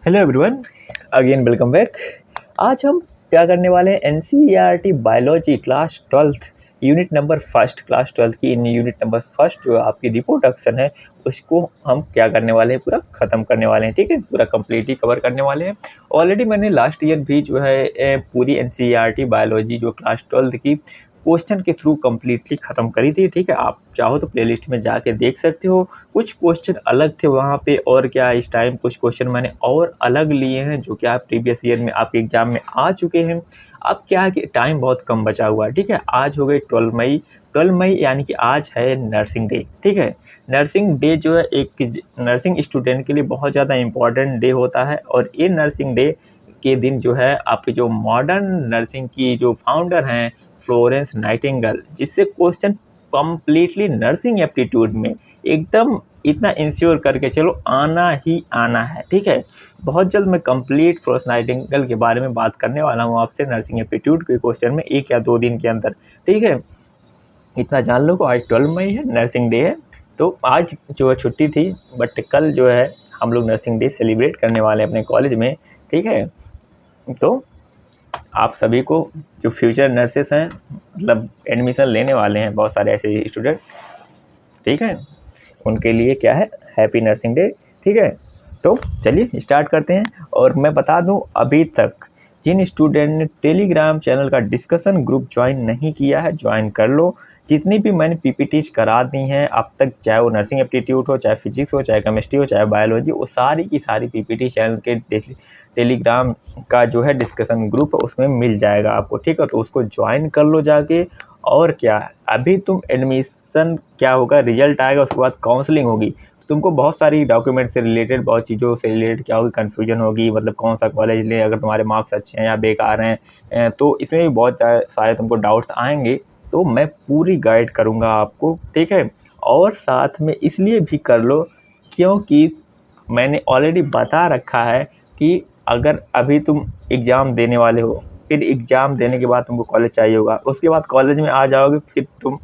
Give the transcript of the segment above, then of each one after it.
Hello everyone, again welcome back. आज हम क्या करने वाले हैं, NCERT biology class 12th unit number first, class 12th की इन यूनिट नंबर फर्स्ट जो आपकी रिप्रोडक्शन है उसको हम क्या करने वाले हैं, पूरा ख़त्म करने वाले हैं। ठीक है, पूरा कंप्लीटली कवर करने वाले हैं। ऑलरेडी मैंने लास्ट ईयर भी जो है पूरी एनसीईआरटी बायोलॉजी जो क्लास 12th की क्वेश्चन के थ्रू कम्प्लीटली ख़त्म करी थी। ठीक है, आप चाहो तो प्लेलिस्ट में जाके देख सकते हो। कुछ क्वेश्चन अलग थे वहाँ पे, और क्या इस टाइम कुछ क्वेश्चन मैंने और अलग लिए हैं जो कि आप प्रीवियस ईयर में आपके एग्जाम में आ चुके हैं। अब क्या है कि टाइम बहुत कम बचा हुआ है। ठीक है, आज हो गई 12 मई यानी कि आज है नर्सिंग डे। ठीक है, नर्सिंग डे जो है एक नर्सिंग स्टूडेंट के लिए बहुत ज़्यादा इम्पॉर्टेंट डे होता है। और ये नर्सिंग डे के दिन जो है आपके जो मॉडर्न नर्सिंग की जो फाउंडर हैं फ्लोरेंस नाइटिंगेल, जिससे क्वेश्चन कम्प्लीटली नर्सिंग एप्टीट्यूड में एकदम इतना इंश्योर करके चलो आना ही आना है। ठीक है, बहुत जल्द मैं कंप्लीट फ्लोरेंस नाइटिंगेल के बारे में बात करने वाला हूँ आपसे नर्सिंग एप्टीट्यूड के क्वेश्चन में 1 या 2 दिन के अंदर। ठीक है, इतना जान लो को आज 12 मई है, नर्सिंग डे है। तो आज जो है छुट्टी थी, बट कल जो है हम लोग नर्सिंग डे सेलिब्रेट करने वाले हैं अपने कॉलेज में। ठीक है, तो आप सभी को जो फ्यूचर नर्सेस हैं, मतलब एडमिशन लेने वाले हैं बहुत सारे ऐसे स्टूडेंट, ठीक है, उनके लिए क्या है, हैप्पी नर्सिंग डे। ठीक है, तो चलिए स्टार्ट करते हैं। और मैं बता दूं, अभी तक जिन स्टूडेंट ने टेलीग्राम चैनल का डिस्कशन ग्रुप ज्वाइन नहीं किया है, ज्वाइन कर लो। जितनी भी मैंने पीपीटीज करा दी हैं अब तक, चाहे वो नर्सिंग एप्टीट्यूड हो, चाहे फिजिक्स हो, चाहे केमिस्ट्री हो, चाहे बायोलॉजी, वो सारी की सारी पीपीटी चैनल के टेलीग्राम का जो है डिस्कशन ग्रुप उसमें मिल जाएगा आपको। ठीक है, तो उसको ज्वाइन कर लो जाके। और क्या, अभी तुम एडमिशन क्या होगा, रिजल्ट आएगा, उसके बाद काउंसलिंग होगी। तुमको बहुत सारी डॉक्यूमेंट से रिलेटेड, बहुत चीज़ों से रिलेटेड क्या होगी, कन्फ्यूजन होगी, मतलब कौन सा कॉलेज लें, अगर तुम्हारे मार्क्स अच्छे हैं या बेकार हैं, तो इसमें भी बहुत सारे तुमको डाउट्स आएंगे। तो मैं पूरी गाइड करूँगा आपको। ठीक है, और साथ में इसलिए भी कर लो क्योंकि मैंने ऑलरेडी बता रखा है कि अगर अभी तुम एग्ज़ाम देने वाले हो, फिर एग्ज़ाम देने के बाद तुमको कॉलेज चाहिए होगा, उसके बाद कॉलेज में आ जाओगे, फिर तुम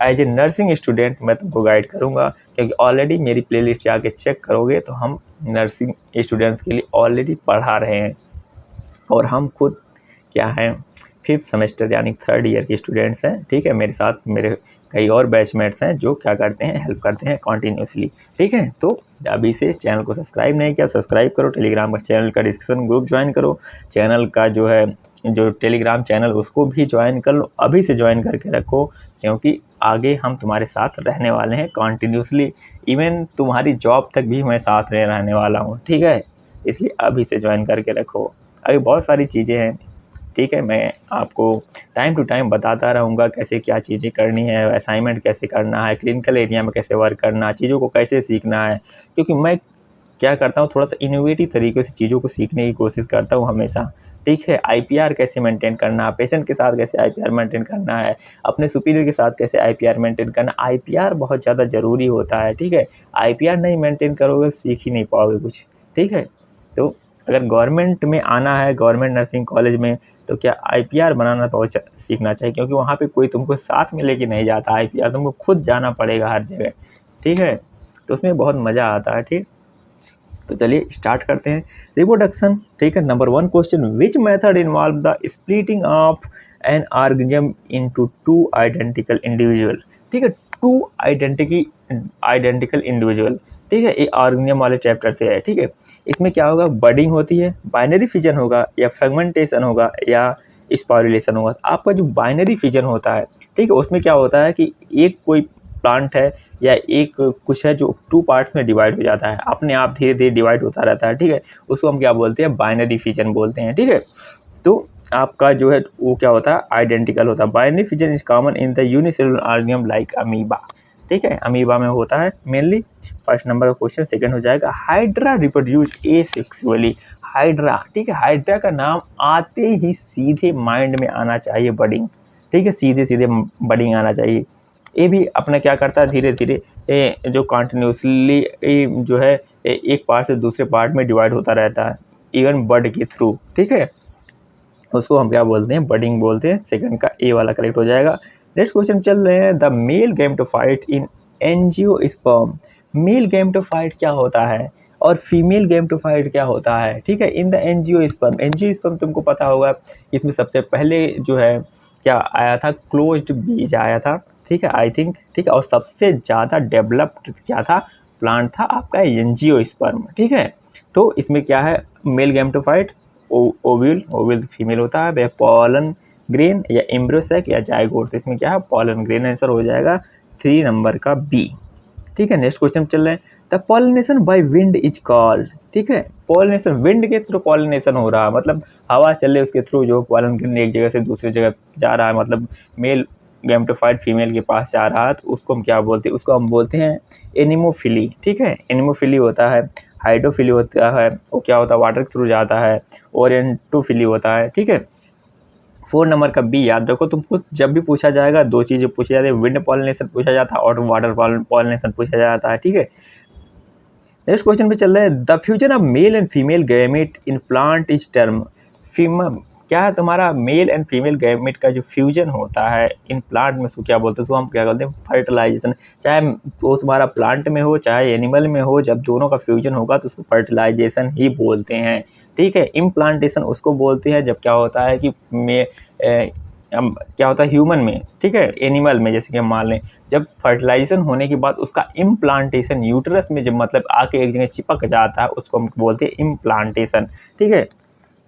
एज ए नर्सिंग स्टूडेंट मैं तुमको गाइड करूँगा। क्योंकि ऑलरेडी मेरी प्लेलिस्ट जाके चेक करोगे तो हम नर्सिंग स्टूडेंट्स के लिए ऑलरेडी पढ़ा रहे हैं। और हम खुद क्या हैं, 5th सेमेस्टर यानी 3rd ईयर के स्टूडेंट्स हैं। ठीक है, मेरे साथ मेरे कई और बैचमेट्स हैं जो क्या करते हैं, हेल्प करते हैं कॉन्टीन्यूसली। ठीक है, तो अभी से चैनल को सब्सक्राइब नहीं किया, सब्सक्राइब करो। टेलीग्राम का चैनल का डिस्कशन ग्रुप ज्वाइन करो। चैनल का जो है जो टेलीग्राम चैनल उसको भी ज्वाइन कर लो, अभी से ज्वाइन करके रखो। क्योंकि आगे हम तुम्हारे साथ रहने वाले हैं कॉन्टीन्यूसली, इवन तुम्हारी जॉब तक भी मैं साथ रहने वाला हूँ। ठीक है, इसलिए अभी से ज्वाइन करके रखो। अभी बहुत सारी चीज़ें हैं। ठीक है, मैं आपको टाइम टू टाइम बताता रहूँगा कैसे क्या चीज़ें करनी है, असाइनमेंट कैसे करना है, क्लिनिकल एरिया में कैसे वर्क करना है, चीज़ों को कैसे सीखना है। क्योंकि मैं क्या करता हूँ, थोड़ा सा इनोवेटिव तरीके से चीज़ों को सीखने की कोशिश करता हूँ हमेशा। ठीक है, आईपीआर कैसे मेंटेन करना है, पेशेंट के साथ कैसे आईपीआर मेंटेन करना है, अपने सुपीरियर के साथ कैसे आईपीआर मेंटेन करना। आईपीआर बहुत ज़्यादा ज़रूरी होता है। ठीक है, आईपीआर नहीं मेंटेन करोगे सीख ही नहीं पाओगे कुछ। ठीक है, तो अगर गवर्नमेंट में आना है, गवर्नमेंट नर्सिंग कॉलेज में, तो क्या आईपीआर बनाना बहुत सीखना चाहिए। क्योंकि वहाँ पे कोई तुमको साथ में लेके नहीं जाता, आईपीआर तुमको खुद जाना पड़ेगा हर जगह। ठीक है, तो उसमें बहुत मज़ा आता है। ठीक, तो चलिए स्टार्ट करते हैं रिप्रोडक्शन। ठीक है, number 1 question, which method involve the splitting of an organism into 2 identical individual. ठीक है, 2 आइडेंटिकल इंडिविजुअल। ठीक है, ये ऑर्गेनिज्म वाले चैप्टर से है। ठीक है, इसमें क्या होगा, बडिंग होती है, बाइनरी फिजन होगा, या फ्रेगमेंटेशन होगा, या स्पॉरिलेशन होगा। आपका जो बाइनरी फिजन होता है, ठीक है, उसमें क्या होता है कि एक कोई प्लांट है या एक कुछ है जो 2 पार्ट्स में डिवाइड हो जाता है, अपने आप धीरे धीरे डिवाइड होता रहता है। ठीक है, उसको हम क्या बोलते हैं, बाइनरी फिजन बोलते हैं। ठीक है, तो आपका जो है वो क्या होता है, आइडेंटिकल होता है। Binary fission is common in the unicellular organism like amoeba. ठीक है, अमीबा में होता है मेनली। फर्स्ट नंबर का क्वेश्चन। सेकंड हो जाएगा, हाइड्रा रिप्रोड्यूस एसेक्सुअली। हाइड्रा, ठीक है, हाइड्रा का नाम आते ही सीधे माइंड में आना चाहिए बडिंग। ठीक है, सीधे सीधे बडिंग आना चाहिए। ये भी अपना क्या करता है, धीरे धीरे जो कॉन्टिन्यूसली जो है एक पार्ट से दूसरे पार्ट में डिवाइड होता रहता है, इवन बड के थ्रू। ठीक है, उसको हम क्या बोलते हैं, बडिंग बोलते हैं। सेकंड का ए वाला करेक्ट हो जाएगा। नेक्स्ट क्वेश्चन चल रहे हैं, the male gametophyte in angiosperm. Male gametophyte क्या होता है, और फीमेल गैमेटोफाइट क्या होता है, ठीक है, इन द एंजियोस्पर्म। एंजियोस्पर्म तुमको पता होगा, इसमें सबसे पहले जो है क्या आया था, क्लोज्ड बीज आया था, ठीक है, आई थिंक, ठीक है, और सबसे ज़्यादा डेवलप्ड क्या था, प्लांट था आपका एंजियोस्पर्म, ठीक है। तो इसमें क्या है, male gametophyte, ovule, ovule female होता है, वह पॉलन ग्रेन या एम्ब्रियोसेक या जायगोट, तो इसमें क्या है, पॉलन ग्रेन आंसर हो जाएगा 3 नंबर का बी, ठीक है। नेक्स्ट क्वेश्चन चल रहे हैं, the pollination by wind is called, ठीक है, पॉलिनेशन विंड के थ्रू पॉलिनेशन हो रहा है, मतलब हवा चल रही है उसके थ्रू जो पॉलन ग्रेन एक जगह से दूसरी जगह जा रहा है, मतलब मेल गैमेटोफाइट फीमेल के पास जा रहा है, तो उसको हम क्या बोलते हैं, उसको हम बोलते हैं एनिमोफिली, ठीक है, एनिमोफिली होता है, हाइड्रोफिली होता है, वो क्या होता है, वाटर के थ्रू जाता है, ओरिएंटोफिली होता है, ठीक है। 4 नंबर का बी याद रखो, तुमको जब भी पूछा जाएगा 2 चीज़ें पूछी जाती है, विंड पॉलिनेशन पूछा जाता है और वाटर पॉलिनेशन पूछा जाता है, ठीक है। नेक्स्ट क्वेश्चन पे चल रहे हैं, the fusion of male and female gamete in plant is term, क्या है तुम्हारा मेल एंड फीमेल गैमेट का जो फ्यूजन होता है इन प्लांट में, उसको क्या बोलते हैं, उसको हम क्या बोलते हैं, फर्टिलाइजेशन। चाहे वो तुम्हारा प्लांट में हो चाहे एनिमल में हो, जब दोनों का फ्यूजन होगा तो उसको फर्टिलाइजेशन ही बोलते हैं, ठीक है। इम्प्लांटेशन उसको बोलते हैं जब क्या होता है कि क्या होता है ह्यूमन में, ठीक है, एनिमल में, जैसे कि हम मान लें जब फर्टिलाइजेशन होने के बाद उसका इम्प्लांटेशन यूटरस में जब मतलब आके एक जगह चिपक जाता है, उसको हम बोलते हैं इम्प्लांटेशन, ठीक है।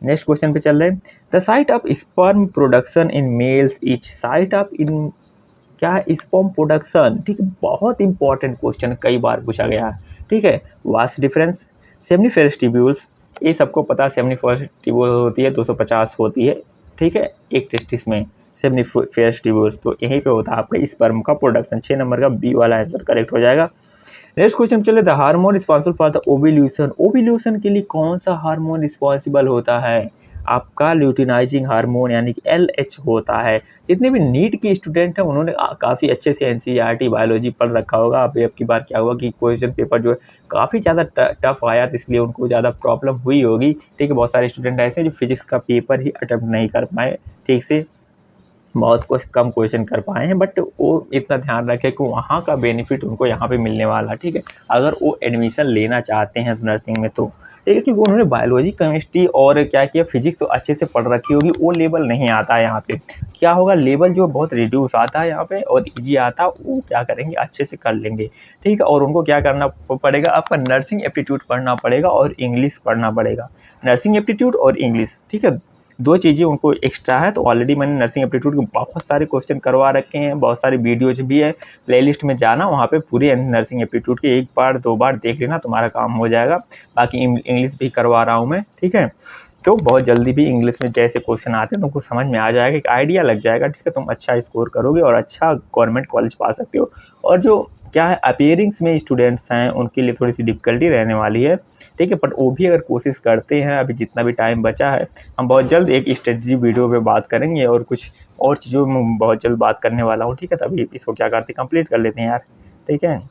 नेक्स्ट क्वेश्चन पे चल रहे हैं, the site of sperm production in males each, site of in क्या है, स्पर्म प्रोडक्शन, ठीक है, बहुत इंपॉर्टेंट क्वेश्चन, कई बार पूछा गया है, ठीक है। वास्ट डिफरेंस, सेमनीफेरस ट्यूब्यूल्स, ये सबको पता है, सेमनीफेरस ट्यूब्यूल होती है 250 होती है, ठीक है, एक टेस्टिस में सेमनीफेरस ट्यूब्यूल्स, तो यहीं पे होता है आपका स्पर्म का प्रोडक्शन। 6 नंबर का बी वाला आंसर करेक्ट हो जाएगा। नेक्स्ट क्वेश्चन चले, the hormone responsible for the ovulation, ovulation के लिए कौन सा हार्मोन रिस्पॉन्सिबल होता है, आपका ल्यूटिनाइजिंग हार्मोन यानी कि LH होता है। जितने भी नीट के स्टूडेंट हैं उन्होंने काफ़ी अच्छे से NCERT बायोलॉजी पढ़ रखा होगा। अब की बार क्या हुआ कि क्वेश्चन पेपर जो है काफ़ी ज़्यादा टफ आया, तो इसलिए उनको ज़्यादा प्रॉब्लम हुई होगी, ठीक है। बहुत सारे स्टूडेंट ऐसे हैं जो फिजिक्स का पेपर ही अटेम्प्ट नहीं कर पाए ठीक से, बहुत कुछ कम क्वेश्चन कर पाए हैं, बट वो इतना ध्यान रखें कि वहाँ का बेनिफिट उनको यहाँ पे मिलने वाला, ठीक है, अगर वो एडमिशन लेना चाहते हैं नर्सिंग में तो, ठीक है, क्योंकि उन्होंने बायोलॉजी केमिस्ट्री और क्या किया, फिजिक्स तो अच्छे से पढ़ रखी होगी, वो लेवल नहीं आता है यहाँ पे। क्या होगा, लेवल जो बहुत रिड्यूस आता है यहाँ पे और ईजी आता है, वो क्या करेंगे, अच्छे से कर लेंगे, ठीक है। और उनको क्या करना पड़ेगा, आपका नर्सिंग एप्टीट्यूड पढ़ना पड़ेगा और इंग्लिश पढ़ना पड़ेगा, नर्सिंग एप्टीट्यूड और इंग्लिश, ठीक है, 2 चीज़ें उनको एक्स्ट्रा है। तो ऑलरेडी मैंने नर्सिंग एप्टीट्यूड के बहुत सारे क्वेश्चन करवा रखे हैं, बहुत सारे वीडियोज भी है, प्लेलिस्ट में जाना, वहाँ पे पूरे नर्सिंग एप्टीट्यूड के 1 बार 2 बार देख लेना, तुम्हारा काम हो जाएगा। बाकी इंग्लिश भी करवा रहा हूँ मैं, ठीक है, तो बहुत जल्दी भी इंग्लिश में जैसे क्वेश्चन आते हैं तुमको समझ में आ जाएगा, एक आइडिया लग जाएगा, ठीक है, तुम अच्छा स्कोर करोगे और अच्छा गवर्नमेंट कॉलेज पा सकते हो। और जो क्या है अपीयरिंग्स में स्टूडेंट्स हैं उनके लिए थोड़ी सी डिफ़िकल्टी रहने वाली है, ठीक है, बट वो भी अगर कोशिश करते हैं, अभी जितना भी टाइम बचा है, हम बहुत जल्द एक स्ट्रेटजी वीडियो पे बात करेंगे और कुछ और चीज़ों में बहुत जल्द बात करने वाला हूँ, ठीक है। तभी इसको क्या करते हैं, कंप्लीट कर लेते हैं यार, ठीक है।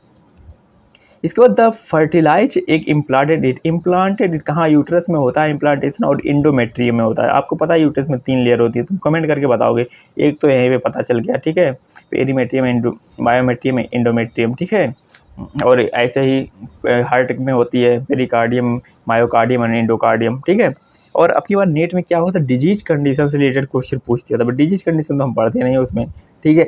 इसके बाद द फर्टिलाइज एक इम्प्लांटेड कहाँ, यूट्रस में होता है इम्प्लांटेशन और इंडोमेट्रियम में होता है। आपको पता है यूट्रस में 3 लेयर होती है, तुम कमेंट करके बताओगे, एक तो यहीं पे पता चल गया, ठीक है, पेरीमेट्रियम, बायोमेट्रियम, इंडोमेट्रियम, ठीक है। और ऐसे ही हार्ट में होती है पेरिकार्डियम, मायोकार्डियम और एंडोकार्डियम, ठीक है। और अब की बार नेट में क्या होता है, डिजीज कंडीशन से रिलेटेड क्वेश्चन पूछते हैं, बट डिजीज कंडीशन तो हम पढ़ते नहीं उसमें, ठीक है।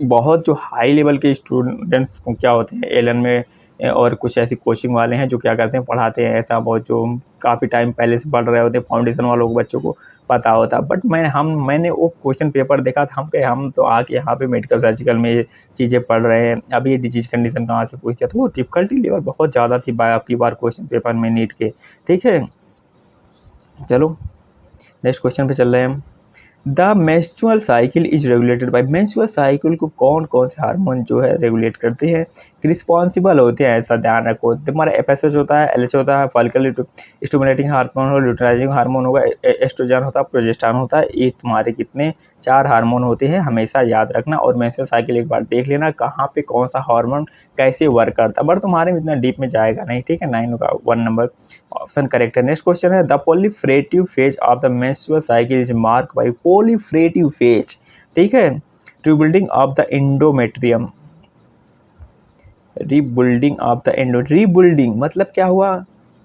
बहुत जो हाई लेवल के स्टूडेंट्स को क्या होते हैं एलन में और कुछ ऐसी कोचिंग वाले हैं जो क्या करते हैं, पढ़ाते हैं ऐसा, बहुत जो काफ़ी टाइम पहले से पढ़ रहे होते हैं, फाउंडेशन वालों को बच्चों को पता होता। बट मैंने वो क्वेश्चन पेपर देखा था, हम तो आके यहाँ पे मेडिकल सर्जिकल में ये चीज़ें पढ़ रहे हैं, अभी ये डिजीज कंडीशन कहाँ से पूछते हैं, तो वो डिफ़िकल्टी लेवल बहुत ज़्यादा थी आपकी बार क्वेश्चन पेपर में नीट के, ठीक है। चलो नेक्स्ट क्वेश्चन पे चल रहे हैं हम, the menstrual cycle is regulated by, menstrual cycle को कौन कौन से हार्मोन जो है रेगुलेट करते हैं, रिस्पॉन्सिबल होते हैं, ऐसा ध्यान रखो। तुम्हारा FSH होता है, LH होता है, फॉलिकल स्टिमुलेटिंग हार्मोन हो, ल्यूटिनाइजिंग हार्मोन होगा, एस्ट्रोजन होता है, प्रोजेस्टेरॉन होता है, ये तुम्हारे कितने 4 हार्मोन होते हैं, हमेशा याद रखना। और मेंस्ट्रुअल साइकिल एक बार देख लेना कहाँ पे कौन सा हार्मोन कैसे वर्क करता है, बट तुम्हारे में इतना डीप में जाएगा नहीं, ठीक है। 9 का 1 नंबर ऑप्शन करेक्ट है। नेक्स्ट क्वेश्चन है, the proliferative phase of the menstrual cycle is mark bye proliferative phase, ठीक है, rebuilding of the endometrium, rebuilding of the rebuilding मतलब क्या हुआ,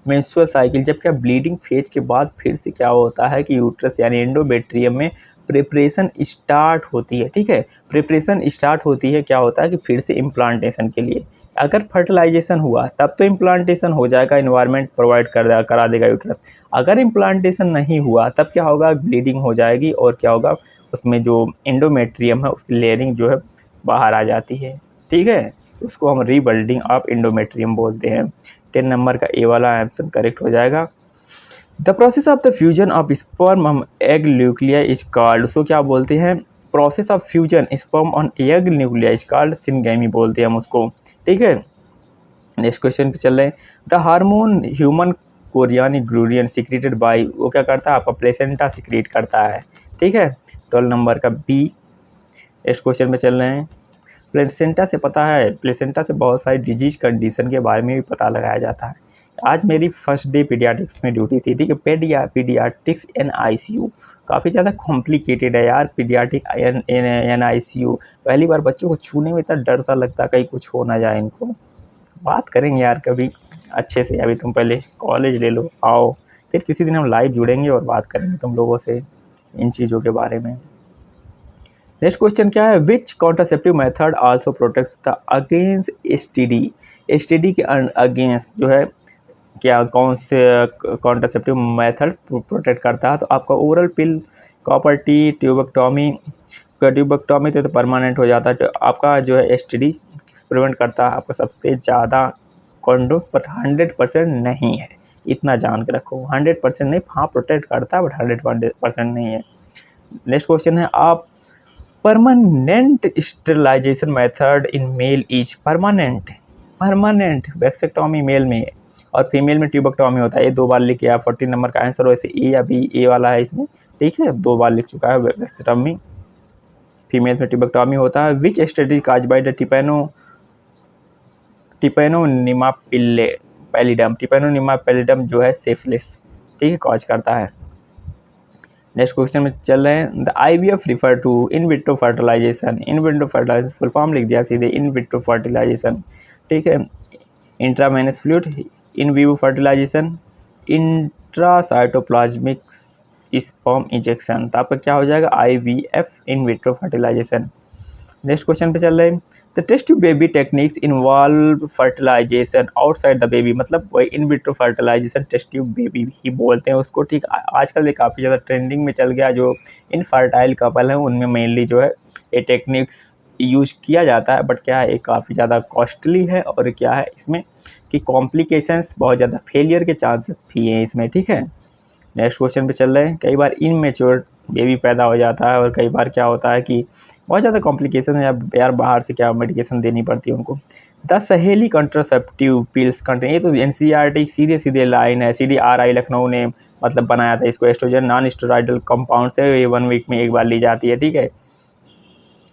मेंस्ट्रुअल साइकिल, जब क्या ब्लीडिंग फेज के बाद फिर से क्या होता है कि यूट्रस यानी एंडोमेट्रियम में प्रिपरेशन स्टार्ट होती है। ठीक है, प्रिपरेशन स्टार्ट होती है, क्या होता है कि फिर से इम्प्लांटेशन के लिए। अगर फर्टिलाइजेशन हुआ तब तो इम्प्लांटेशन हो जाएगा, इन्वायरमेंट प्रोवाइड करा देगा यूट्रस। अगर इम्प्लांटेशन नहीं हुआ तब क्या होगा, ब्लीडिंग हो जाएगी और क्या होगा, उसमें जो एंडोमेट्रियम है उसकी लेयरिंग जो है बाहर आ जाती है। ठीक है, उसको हम रीबिल्डिंग ऑफ एंडोमेट्रियम बोलते हैं। 10 नंबर का ए वाला आंसर करेक्ट हो जाएगा। The process of the fusion of sperm हम एग न्यूक्लिया इज कॉल्ड, उसको क्या बोलते हैं, process of fusion sperm on egg nuclei is called syngamy बोलते हैं हम उसको। ठीक है, नेक्स्ट क्वेश्चन पे चल रहे हैं। The hormone human chorionic gonadotropin secreted by, वो क्या करता है, आपका प्लेसेंटा सिक्रेट करता है। ठीक है, 12 नंबर का बी। नेक्स्ट क्वेश्चन पे चल रहे हैं। प्लेसेंटा से पता है, प्लेसेंटा से बहुत सारी डिजीज कंडीशन के बारे में भी पता लगाया जाता है। आज मेरी फर्स्ट डे पीडियाट्रिक्स में ड्यूटी थी। ठीक है, पीडियाट्रिक्स NICU काफ़ी ज़्यादा कॉम्प्लिकेटेड है यार, पीडियाट्रिक NICU। पहली बार बच्चों को छूने में इतना डर सा लगता है कहीं कुछ हो ना जाए इनको। बात करेंगे यार कभी अच्छे से, अभी तुम पहले कॉलेज ले लो, आओ, फिर किसी दिन हम लाइव जुड़ेंगे और बात करेंगे तुम लोगों से इन चीज़ों के बारे में। नेक्स्ट क्वेश्चन क्या है, which contraceptive method also protects the against STD। STD के अगेंस्ट जो है क्या, कौन से कॉन्ट्रासेप्टिव मेथड प्रोटेक्ट करता है, तो आपका ओरल पिल, कॉपर टी, ट्यूबेक्टोमी। ट्यूबेक्टोमी तो परमानेंट हो जाता है, तो आपका जो है STD प्रिवेंट करता है आपका सबसे ज़्यादा कॉन्डोम, पर 100% नहीं है, इतना जान के रखो। 100% नहीं, हाँ प्रोटेक्ट करता है बट 100% नहीं है। नेक्स्ट क्वेश्चन है, आप permanent sterilisation method in male is permanent vasectomy male में और फीमेल में ट्यूबेक्टोमी होता है। ये 2 बार लिख के 14 नंबर का आंसर, वैसे ए या बी, ए वाला है इसमें। ठीक है, 2 बार लिख चुका है, वैक्सेक्टोमी फीमेल में ट्यूबेक्टोमी होता है। Which study caused by the Treponema pallidum जो है सिफिलिस, ठीक है, कॉज करता है। नेक्स्ट क्वेश्चन में चल रहे हैं। The IVF refer to in vitro fertilisation. In vitro fertilisation full form लिख दिया सीधे, इन विट्रो फर्टिलाइजेशन। ठीक है, intravenous fluid, in vivo fertilisation, intracytoplasmic sperm injection. तो आपका क्या हो जाएगा, IVF in vitro fertilisation. Next question पे चल रहे हैं। The test tube baby techniques involve fertilisation outside the baby, मतलब वही in vitro fertilisation test tube baby ही बोलते हैं उसको। ठीक, आजकल ये काफ़ी ज़्यादा ट्रेंडिंग में चल गया, जो इनफर्टाइल कपल हैं उनमें मेनली जो है ये टेक्निक्स यूज किया जाता है, बट क्या है ये काफ़ी ज़्यादा कॉस्टली है और क्या है इसमें कि कॉम्प्लिकेशंस बहुत ज़्यादा, फेलियर के चांसेस भी हैं इसमें। ठीक है, नेक्स्ट क्वेश्चन पे चल रहे हैं। कई बार इनमेच्योर बेबी पैदा हो जाता है और कई बार क्या होता है कि बहुत ज़्यादा कॉम्प्लिकेशन है, यार बाहर से क्या मेडिकेशन देनी पड़ती है उनको। द सहेली कंट्रासेप्टिव पिल्स कंटेन, ये तो NCERT सीधे लाइन है, CDRI लखनऊ ने मतलब बनाया था इसको। एस्ट्रोजन नॉन स्टेरॉइडल कंपाउंड से ये 1 वीक में एक बार ली जाती है। ठीक है,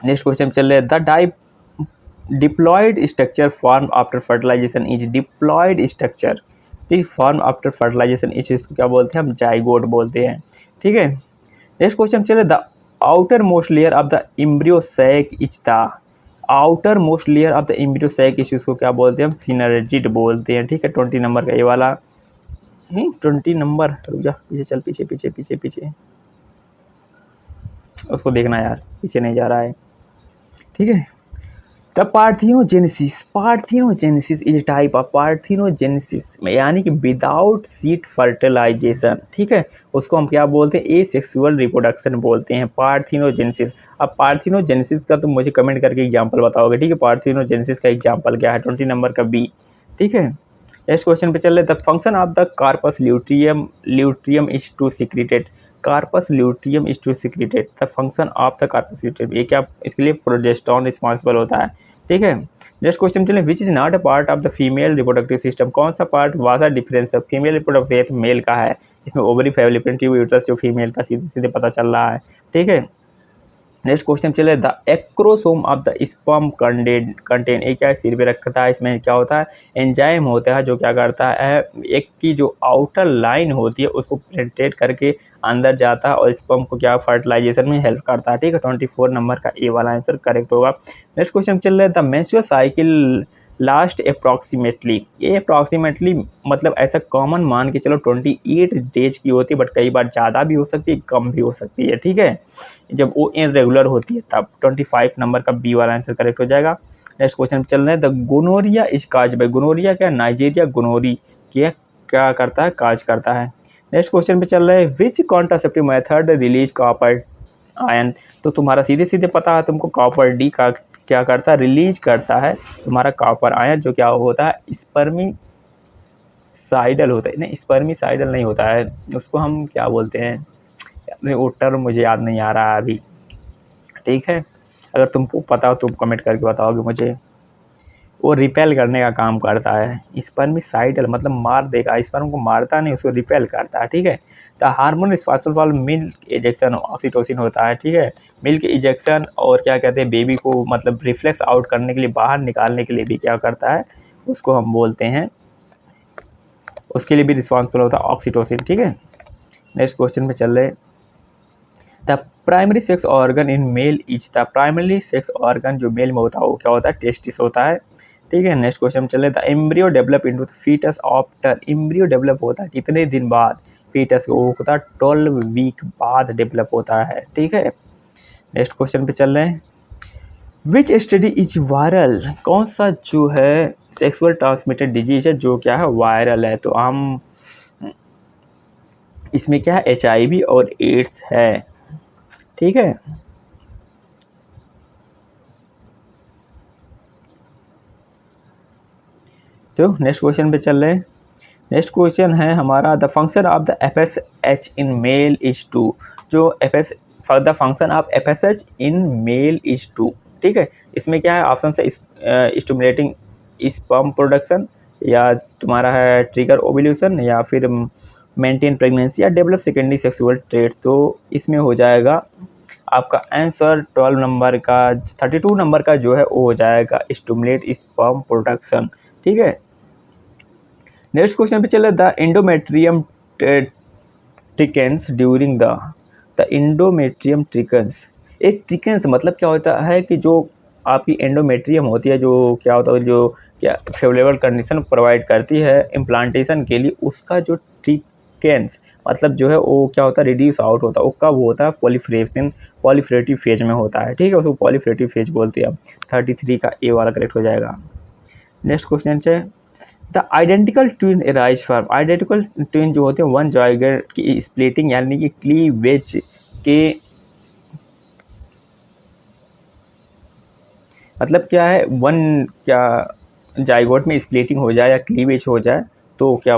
नेक्स्ट क्वेश्चन चल रहे हैं। The diploid structure form after fertilisation is diploid structure, ठीक, फॉर्म आफ्टर फर्टिलाइजेशन इस चीज़ को क्या बोलते हैं, हम जाइगोट बोलते हैं। ठीक है, नेक्स्ट क्वेश्चन चले। The outermost layer of the embryo sac is the outermost layer of the embryo sac इस चीज़ को क्या बोलते हैं, हम सिनर्जिड बोलते हैं। ठीक है, 20 नंबर का ये वाला 20 नंबर, रुक जा पीछे चल, पीछे उसको देखना यार, पीछे नहीं जा रहा है। ठीक है, the parthenogenesis is type of parthenogenesis, यानी कि विदाउट सीट फर्टिलाइजेशन। ठीक है, उसको हम क्या बोलते हैं, एसेक्सुअल रिप्रोडक्शन बोलते हैं, पार्थेनोजेनेसिस। अब पार्थेनोजेनेसिस का तुम मुझे कमेंट करके एग्जांपल बताओगे। ठीक है, पार्थेनोजेनेसिस का एग्जांपल क्या है, 20 नंबर का बी। ठीक है, नेक्स्ट क्वेश्चन पे चल रहे। The function of the corpus luteum is to secreted, corpus luteum is to secreted the function of the corpus luteum, ये क्या, इसके लिए प्रोजेस्टेरॉन रिस्पॉन्सिबल होता है। ठीक है, नेक्स्ट क्वेश्चन चले। Which is not a part of the female reproductive system, कौन सा पार्ट वासा डिफरेंस है फीमेल रिप्रोडक्टिव मेल का है, इसमें ओवरी, फैलोपियन ट्यूब, यूट्रस जो फीमेल का सीधे पता चल रहा है। ठीक है, नेक्स्ट क्वेश्चन चले। The acrosome of the sperm contain, एक क्या सिर पे रखता है, इसमें क्या होता है, एंजाइम होता है जो क्या करता है, एक की जो आउटर लाइन होती है उसको पेनिट्रेट करके अंदर जाता है और स्पर्म को क्या फर्टिलाइजेशन में हेल्प करता है। ठीक है, 24 नंबर का ए वाला आंसर करेक्ट होगा। नेक्स्ट क्वेश्चन चल रहा है। The menstrual cycle last approximately, ये अप्रॉक्सीमेटली मतलब ऐसा कॉमन मान के चलो 28 डेज की होती है, बट कई बार ज़्यादा भी हो सकती है, कम भी हो सकती है, ठीक है। जब वो इनरेगुलर होती है तब 25 नंबर का बी वाला आंसर करेक्ट हो जाएगा। नेक्स्ट क्वेश्चन चल रहे हैं, the gonorrhoea is caused by, gonorrhoea क्या, नाइजीरिया गोनोरी क्या करता है, काज करता है। नेक्स्ट क्वेश्चन पे चल रहे हैं, which contraceptive method release copper ion, तो तुम्हारा सीधे सीधे पता है तुमको, कॉपर डी का क्या करता है, रिलीज करता है तुम्हारा कॉपर आयन, जो क्या होता है, स्पर्मिसाइडल होता है, नहीं स्पर्मिसाइडल नहीं होता है, उसको हम क्या बोलते हैं, वो टर्म मुझे याद नहीं आ रहा है अभी, ठीक है। अगर तुमको पता हो तुम कमेंट करके बताओगे मुझे। वो रिपेल करने का काम करता है, स्पर्मिसाइडल मतलब मार देगा, स्पर्म को मारता नहीं, उसको रिपेल करता है, ठीक है। The hormone responsible for milk ejection oxytocin होता है, ठीक है। मिल्क इजेक्शन और क्या कहते हैं, बेबी को मतलब रिफ्लेक्स आउट करने के लिए, बाहर निकालने के लिए भी क्या करता है, उसको हम बोलते हैं, उसके लिए भी रिस्पॉन्सिबल होता है ऑक्सीटोसिन, ठीक है। नेक्स्ट क्वेश्चन में चल रहे, the primary sex organ in male is, the primary sex organ जो मेल में होता है वो क्या होता है, टेस्टिस होता है, ठीक है। नेक्स्ट क्वेश्चन चले, the embryo develop into foetus after, embryo develop होता है कितने दिन बाद, फीटस वो होता है 12 वीक बाद डेवलप होता है, ठीक है। नेक्स्ट क्वेश्चन पे चल रहे हैं, विच स्टडी इज वायरल, कौन सा जो है सेक्सुअल ट्रांसमिटेड डिजीज है जो क्या है, वायरल है, तो हम इसमें क्या है, HIV और एड्स है, ठीक है। तो नेक्स्ट क्वेश्चन पे चल रहे हैं, नेक्स्ट क्वेश्चन है हमारा, the function of the FSH in male is to, जो the function of FSH in male is to, ठीक है। इसमें क्या है, ऑप्शन से स्टिमुलेटिंग स्पर्म प्रोडक्शन, या तुम्हारा है ट्रिगर ओव्यूलेशन, या फिर मेंटेन प्रेगनेंसी, या डेवलप सेकेंडरी सेक्सुअल ट्रेट, तो इसमें हो जाएगा आपका आंसर 12 नंबर का, 32 नंबर का जो है वो हो जाएगा स्टिमुलेट स्पर्म प्रोडक्शन, ठीक है। नेक्स्ट क्वेश्चन पे चले, the endometrium thickens during the endometrium thickens, एक ट्रिकेंस मतलब क्या होता है कि जो आपकी एंडोमेट्रियम होती है, जो क्या होता है, जो क्या फेवरेबल कंडीशन प्रोवाइड करती है इम्प्लांटेशन के लिए, उसका जो ट्रिकेंस मतलब जो है वो क्या होता है, रिड्यूस आउट होता है, वो कब होता है, पॉलीफ्रेटिव फेज में होता है, ठीक है, उसको पॉलीफ्रेटिव फेज बोलते हैं। 33 का ए वाला करेक्ट हो जाएगा। नेक्स्ट क्वेश्चन है, the identical twin arise from, identical twin जो होते हैं वन जाइगोट की स्प्लिटिंग यानी कि क्लीवेज के, मतलब क्या है, वन क्या जाइगोट में स्प्लिटिंग हो जाए या क्लीवेज हो जाए तो क्या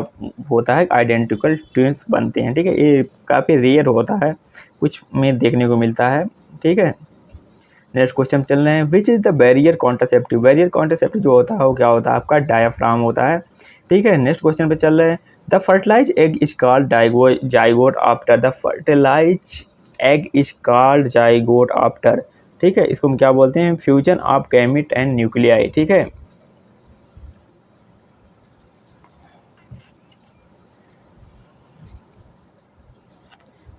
होता है, आइडेंटिकल ट्विन्स बनते हैं, ठीक है। ये काफ़ी रेयर होता है, कुछ में देखने को मिलता है, ठीक है। नेक्स्ट क्वेश्चन चल रहे हैं, which is the barrier contraceptive, barrier contraceptive जो होता है वो क्या होता है, आपका डायाफ्राम होता है, ठीक है। नेक्स्ट क्वेश्चन पे चल रहे हैं, the fertilize egg is called zygote after, the fertilize egg is called zygote after, ठीक है। इसको हम क्या बोलते हैं, fusion of gamete and nuclei, ठीक है।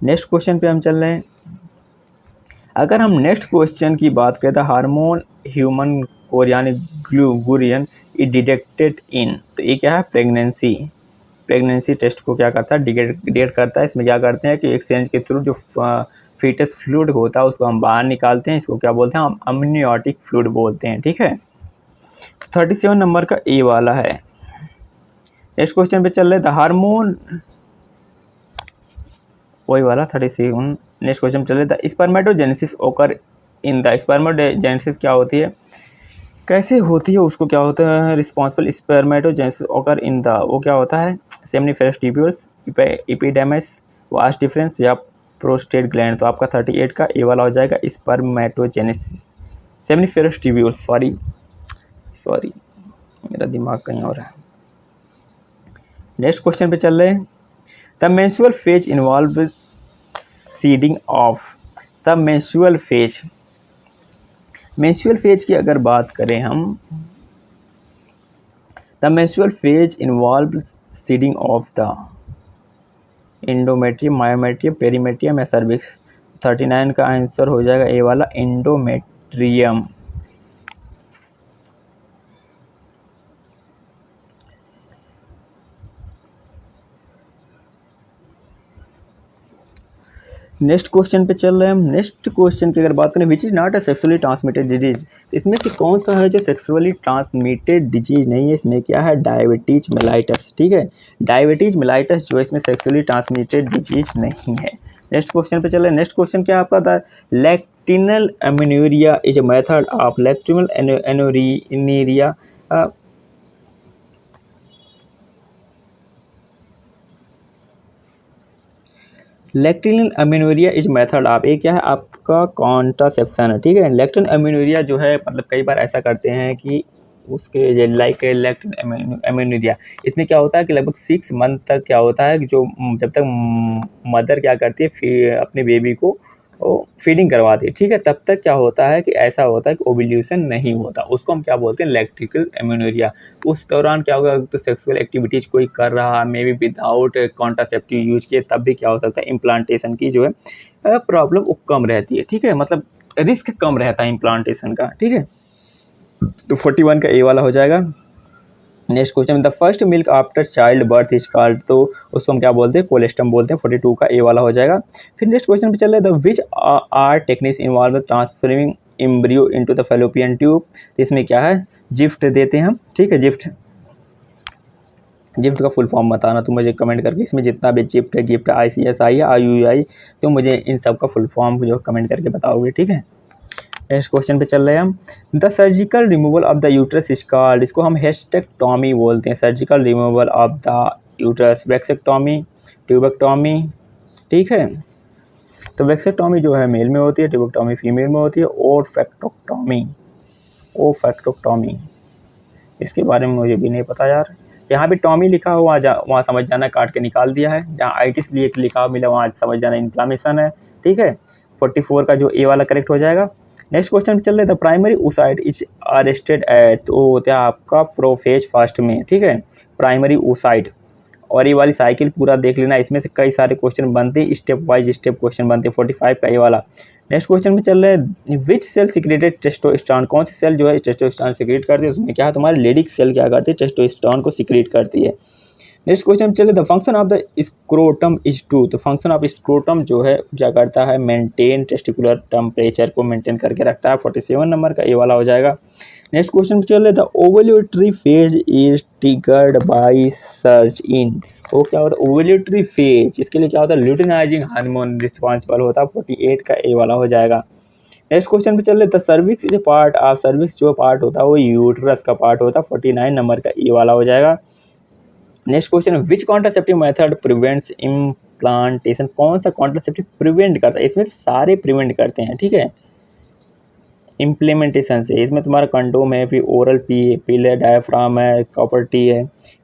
नेक्स्ट क्वेश्चन पे हम चल रहे हैं, अगर हम नेक्स्ट क्वेश्चन की बात करें तो hormone human chorionic gonadotropin is detected in, तो ये क्या है, प्रेगनेंसी टेस्ट को क्या करता है, डिटेक्ट करता है। इसमें क्या करते हैं कि एक्सचेंज के थ्रू जो फीटस फ्लूइड होता है उसको हम बाहर निकालते हैं, इसको क्या बोलते हैं, हम अम्नियोटिक फ्लूइड बोलते हैं, ठीक है। तो 37 नंबर का ए वाला है। नेक्स्ट क्वेश्चन पे चल रहे, द हार्मोन वही वाला 37। नेक्स्ट क्वेश्चन चले, द स्पर्मेटोजेनेसिस ओकर इन, द स्पर्मेटोजेनेसिस क्या होती है, कैसे होती है, उसको क्या होता है, रिस्पॉन्सिबल स्पर्मेटोजेनेसिस ओकर इन द, वो क्या होता है, seminiferous tubules, epidermis, vast difference, या प्रोस्टेट ग्लैंड, तो आपका 38 का ए वाला हो जाएगा स्पर्मेटोजेनेसिस, सेमिनिफेरस ट्यूब्यूल्स, सॉरी मेरा दिमाग कहीं और है। नेक्स्ट क्वेश्चन पे चल रहे हैं, the menstrual phase involve seeding of, the menstrual phase की अगर बात करें हम, the menstrual phase involve seeding of the endometrium, myometrium, perimetrium या सर्विक्स, 39 का आंसर हो जाएगा ए वाला एंडोमेट्रियम। नेक्स्ट क्वेश्चन पे चल रहे हैं हम। नेक्स्ट क्वेश्चन की अगर बात करें, which is not a sexually transmitted disease, इसमें से कौन सा है जो सेक्सुअली ट्रांसमिटेड डिजीज नहीं है? इसमें क्या है? Diabetes mellitus. ठीक है, डायबिटीज मेलाइटस जो है इसमें सेक्सुअली ट्रांसमिटेड डिजीज नहीं है। नेक्स्ट क्वेश्चन पे चल रहे हैं। नेक्स्ट क्वेश्चन क्या आपका था? Lactational amenorrhoea is a method of lactational amenorrhoea. Lactational amenorrhoea is method of, ये क्या है आपका? कॉन्ट्रासेप्शन है। ठीक है, लैक्टिन एमिनोरिया जो है मतलब कई बार ऐसा करते हैं कि उसके लाइक लैक्टिन एमिनोरिया, इसमें क्या होता है कि लगभग 6 मंथ तक क्या होता है कि जो जब तक मदर क्या करती है अपने बेबी को फीडिंग करवाती है, ठीक है, तब तक क्या होता है कि ऐसा होता है कि ओव्यूलेशन नहीं होता, उसको हम क्या बोलते हैं? लैक्टिकल एमिनोरिया। उस दौरान क्या होगा? तो सेक्सुअल एक्टिविटीज कोई कर रहा है may be without contraceptive use किए, तब भी क्या हो सकता है? इम्प्लांटेशन की जो है प्रॉब्लम वो कम रहती है। ठीक है, मतलब रिस्क कम रहता है इम्प्लांटेशन का। ठीक है, तो 41 का ए वाला हो जाएगा। Next question, the first milk after child birth is called, तो उसको हम क्या बोलते हैं? कोलेस्ट्रम बोलते हैं। 42 का ए वाला हो जाएगा। फिर नेक्स्ट क्वेश्चन पे चल रहा है, the which are techniques involve transferring embryo into the fallopian tube, तो इसमें क्या है? जिफ्ट देते हैं हम। ठीक है, जिफ्ट का फुल फॉर्म बताना तो मुझे कमेंट करके, इसमें जितना भी जिफ्ट है, गिफ्ट, ICSI है, IUI, तो मुझे इन सब का फुल फॉर्म जो कमेंट करके बताओगे। ठीक है, नेक्स्ट क्वेश्चन पे चल रहे हैं हम। The surgical removal of the uterus is called, इसको हम हेस्टेक्टॉमी बोलते हैं। Surgical removal of the uterus, vasectomy, tubectomy. ठीक है, तो वैक्सेक्टॉमी जो है मेल में होती है, ट्यूबेक्टॉमी फीमेल में होती है, और फैक्टोक्टॉमी इसके बारे में मुझे भी नहीं पता यार। जहाँ भी टॉमी लिखा हो वहाँ समझ जाना, काट के निकाल दिया है। जहाँ आइटिस लिए लिखा हो मिला वहाँ समझ जाना इन्फ्लामेशन है। ठीक है, 44 का जो ए वाला करेक्ट हो जाएगा। नेक्स्ट क्वेश्चन चल रहा है, the primary oocyte is arrested eight, तो होता है आपका प्रोफेज फर्स्ट में। ठीक है, प्राइमरी oocyte, और ये वाली साइकिल पूरा देख लेना, इसमें से कई सारे क्वेश्चन बनते हैं, स्टेप वाइज स्टेप क्वेश्चन बनते हैं। 45 का ये वाला। नेक्स्ट क्वेश्चन में चल रहा है, विच सेल सिक्रेटेड टेस्टोस्टेरोन, कौन सी सेल जो है टेस्टोस्टेरोन सिक्रेट करती है? उसमें क्या है? तुम्हारी लेडिक सेल क्या करती है? टेस्टोस्टेरोन को सिक्रेट करती है। नेक्स्ट क्वेश्चन चले, the function of the scrotum is to, तो फंक्शन ऑफ स्क्रोटम जो है क्या करता है? मेंटेन टेस्टिकुलर टेम्परेचर को मेंटेन करके रखता है। 47 नंबर का ये वाला हो जाएगा। नेक्स्ट क्वेश्चन चल रहा है, the ovulatory phase is triggered by search in, वो क्या होता है? ओवुलेटरी फेज, इसके लिए क्या होता है? ल्यूटिनाइजिंग हार्मोन रिस्पॉन्सिबल होता है। 48 का ए वाला हो जाएगा। नेक्स्ट क्वेश्चन पे चल रहे, the cervix is a part of, cervix जो पार्ट होता है वो यूट्रस का पार्ट होता है। 49 नंबर का ए वाला हो जाएगा। नेक्स्ट क्वेश्चन, विच कॉन्ट्रासेप्टिव मेथड प्रिवेंट्स इम्प्लांटेशन, कौन सा कॉन्ट्रासेप्टिव प्रिवेंट करता है? इसमें सारे प्रिवेंट करते हैं। ठीक है, इम्प्लीमेंटेशन से, इसमें तुम्हारा कंडोम है, फिर ओरल पिल है, डायफ्राम है, कॉपर टी है,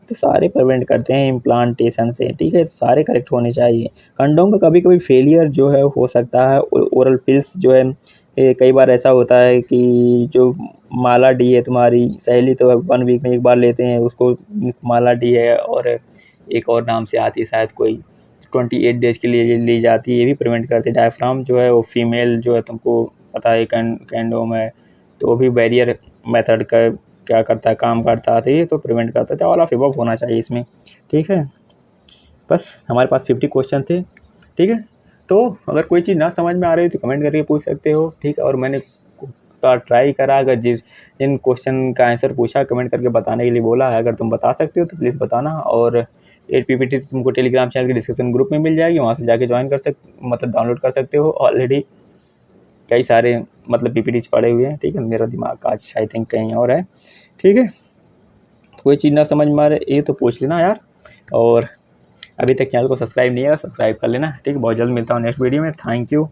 तो सारे प्रिवेंट करते हैं इम्प्लांटेशन से। ठीक है, सारे करेक्ट होने चाहिए। कंडोम का कभी कभी फेलियर जो है हो सकता है। ओरल पिल्स जो है कई बार ऐसा होता है कि जो माला डी है तुम्हारी सहेली, तो 1 वीक में एक बार लेते हैं उसको, माला डी है, और एक और नाम से आती है शायद कोई, 28 डेज के लिए ली जाती है, ये भी प्रिवेंट करती है। डायफ्राम जो है वो फीमेल जो है तुमको पता है कैंडोम है, तो वो भी बैरियर मेथड का क्या करता है? काम करता है, तो ये तो प्रिवेंट करता है। ऑल ऑफ अबव होना चाहिए इसमें। ठीक है, बस हमारे पास 50 क्वेश्चन थे। ठीक है, तो अगर कोई चीज़ ना समझ में आ रही है तो कमेंट करके पूछ सकते हो। ठीक है, और मैंने ट्राई करा, अगर जिन क्वेश्चन का आंसर पूछा कमेंट करके बताने के लिए बोला है, अगर तुम बता सकते हो तो प्लीज़ बताना। और 8 PPT तुमको टेलीग्राम चैनल के डिस्क्रिप्शन ग्रुप में मिल जाएगी, वहाँ से जाके ज्वाइन कर मतलब डाउनलोड कर सकते हो। ऑलरेडी कई सारे मतलब PPTs पड़े हुए हैं। ठीक है, मेरा दिमाग आज आई थिंक कहीं और है। ठीक है, तो कोई चीज़ ना समझ में आ रही ये तो पूछ लेना यार, और अभी तक चैनल को सब्सक्राइब नहीं है सब्सक्राइब कर लेना। ठीक है, बहुत जल्द मिलता हूँ नेक्स्ट वीडियो में। Thank you.